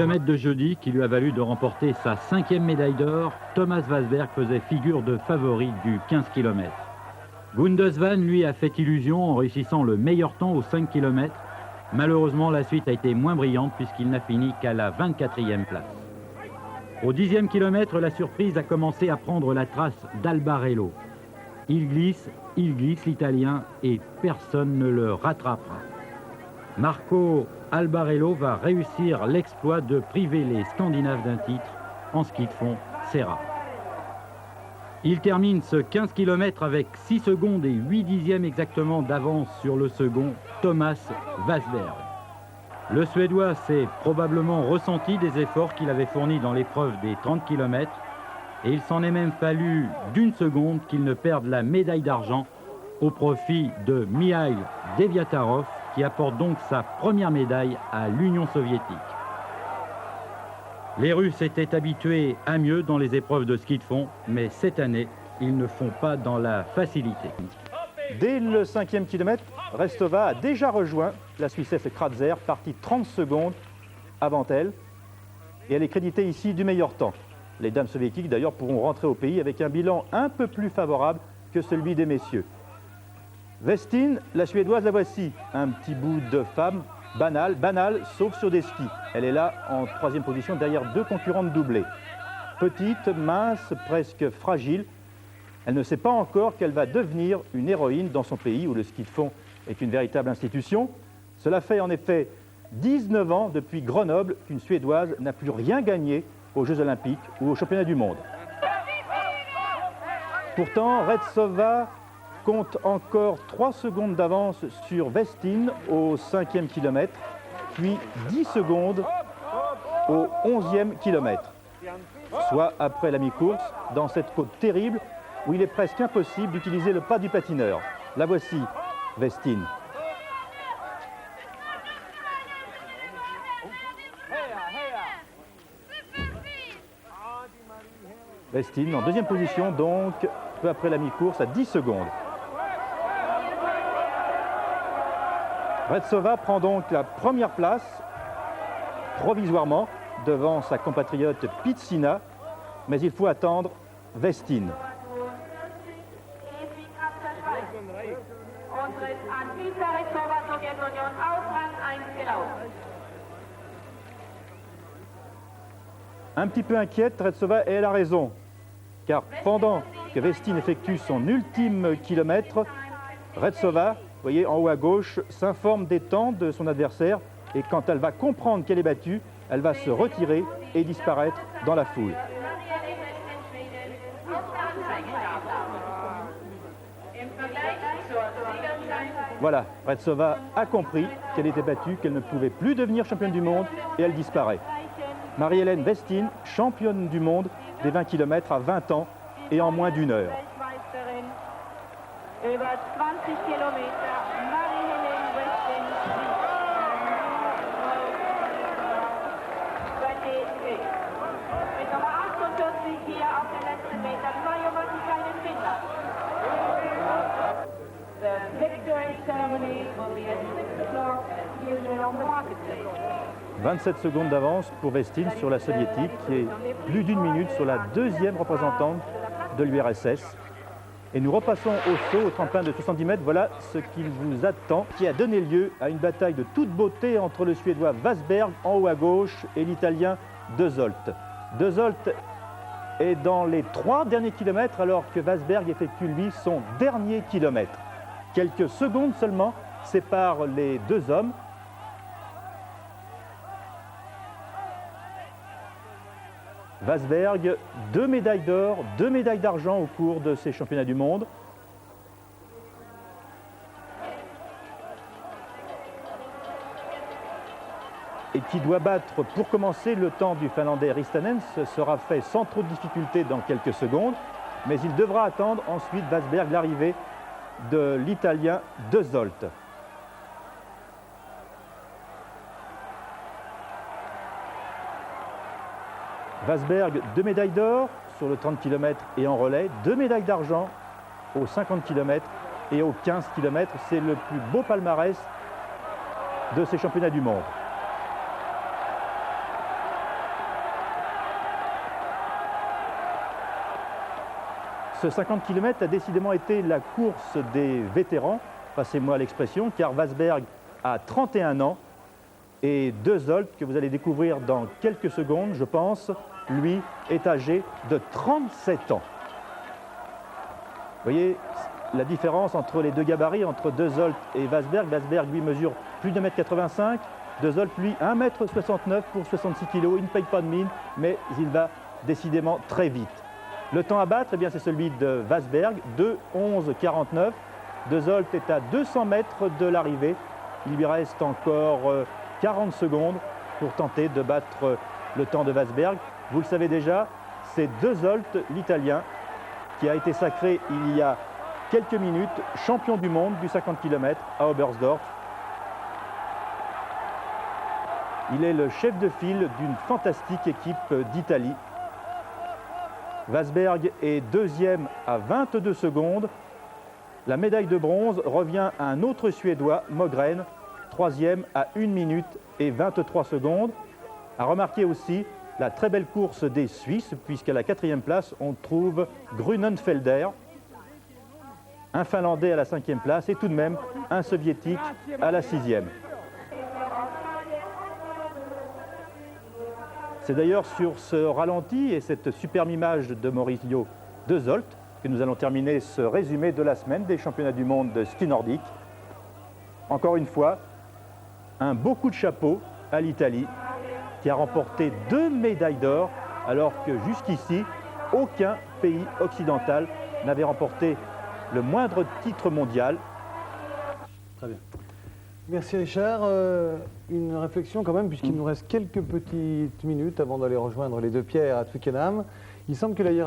Kilomètre de jeudi qui lui a valu de remporter sa 5e médaille d'or, Thomas Wasberg faisait figure de favori du 15 km. Gundesvan, lui, a fait illusion en réussissant le meilleur temps aux 5 km. Malheureusement, la suite a été moins brillante puisqu'il n'a fini qu'à la 24e place. Au 10e kilomètre, la surprise a commencé à prendre la trace d'Albarello. Il glisse l'Italien et personne ne le rattrapera. Marco Albarello va réussir l'exploit de priver les Scandinaves d'un titre. En ski de fond, c'est rare. Il termine ce 15 km avec 6 secondes et 8 dixièmes exactement d'avance sur le second, Thomas Wasberg. Le Suédois s'est probablement ressenti des efforts qu'il avait fournis dans l'épreuve des 30 km et il s'en est même fallu d'une seconde qu'il ne perde la médaille d'argent au profit de Mikhail Deviatarov, qui apporte donc sa première médaille à l'Union soviétique. Les Russes étaient habitués à mieux dans les épreuves de ski de fond, mais cette année, ils ne font pas dans la facilité. Dès le 5e kilomètre, Restova a déjà rejoint la Suissesse Kratzer, partie 30 secondes avant elle, et elle est créditée ici du meilleur temps. Les dames soviétiques d'ailleurs pourront rentrer au pays avec un bilan un peu plus favorable que celui des messieurs. Westin, la Suédoise, la voici, un petit bout de femme banale, sauf sur des skis. Elle est là en 3e position derrière 2 concurrentes doublées. Petite, mince, presque fragile, elle ne sait pas encore qu'elle va devenir une héroïne dans son pays où le ski de fond est une véritable institution. Cela fait en effet 19 ans depuis Grenoble qu'une Suédoise n'a plus rien gagné aux Jeux Olympiques ou aux Championnats du monde. Pourtant, Retsova compte encore 3 secondes d'avance sur Westin au 5e kilomètre, puis 10 secondes au 11e kilomètre, soit après la mi-course, dans cette côte terrible où il est presque impossible d'utiliser le pas du patineur. La voici, Westin. Westin en 2e position, donc peu après la mi-course, à 10 secondes. Retsova prend donc la première place, provisoirement, devant sa compatriote Pitsina, mais il faut attendre Westin. Un petit peu inquiète, Retsova, et elle a raison, car pendant que Westin effectue son ultime kilomètre, Retsova, vous voyez en haut à gauche, s'informe des temps de son adversaire et quand elle va comprendre qu'elle est battue, elle va se retirer et disparaître dans la foule. Voilà, Retsova a compris qu'elle était battue, qu'elle ne pouvait plus devenir championne du monde et elle disparaît. Marie-Hélène Westin, championne du monde des 20 km à 20 ans et en moins d'1 heure. Über 20 Kilometer, Marie-Hélène Westin. Mit Nummer 48 hier auf den letzten Metern, Mario Matikainen-Finler. The victory ceremony will be at 6 o'clock here on the marketplace. 27 secondes d'avance pour Westin sur la soviétique, qui est plus d'1 minute sur la 2e représentante de l'URSS. Et nous repassons au saut, au tremplin de 70 mètres. Voilà ce qu'il vous attend, qui a donné lieu à une bataille de toute beauté entre le Suédois Wasberg en haut à gauche et l'Italien De Zolt. De Zolt est dans les 3 derniers kilomètres alors que Wasberg effectue lui son dernier kilomètre. Quelques secondes seulement séparent les deux hommes. Wasberg, 2 médailles d'or, 2 médailles d'argent au cours de ces championnats du monde. Et qui doit battre pour commencer le temps du Finlandais Ristanen. Ce sera fait sans trop de difficulté dans quelques secondes, mais il devra attendre ensuite Wasberg l'arrivée de l'Italien De Zolt. Wasberg, 2 médailles d'or sur le 30 km et en relais, 2 médailles d'argent aux 50 km et aux 15 km. C'est le plus beau palmarès de ces championnats du monde. Ce 50 km a décidément été la course des vétérans, passez-moi l'expression, car Wasberg a 31 ans et De Zolt, que vous allez découvrir dans quelques secondes, je pense, lui est âgé de 37 ans. Vous voyez la différence entre les deux gabarits, entre De Zolt et Wasberg. Wasberg, lui, mesure plus de 1,85 m. De Zolt, lui, 1,69 m pour 66 kg. Il ne paye pas de mine, mais il va décidément très vite. Le temps à battre, eh bien, c'est celui de Wasberg, 2,11,49. De Zolt est à 200 mètres de l'arrivée. Il lui reste encore 40 secondes pour tenter de battre le temps de Wasberg. Vous le savez déjà, c'est De Zolt, l'Italien, qui a été sacré il y a quelques minutes champion du monde du 50 km à Oberstdorf. Il est le chef de file d'une fantastique équipe d'Italie. Wasberg est deuxième à 22 secondes. La médaille de bronze revient à un autre Suédois, Mogren, troisième à 1 minute et 23 secondes. À remarquer aussi la très belle course des Suisses, puisqu'à la 4e place, on trouve Grunenfelder, un Finlandais à la 5e place et tout de même un Soviétique à la 6e. C'est d'ailleurs sur ce ralenti et cette superbe image de Maurizio De Zolt que nous allons terminer ce résumé de la semaine des championnats du monde de ski nordique. Encore une fois, un beau coup de chapeau à l'Italie qui a remporté 2 médailles d'or alors que jusqu'ici, aucun pays occidental n'avait remporté le moindre titre mondial. Très bien. Merci Richard. Une réflexion quand même, puisqu'il nous reste quelques petites minutes avant d'aller rejoindre les deux Pierres à Twickenham. Il semble que la hiérarchie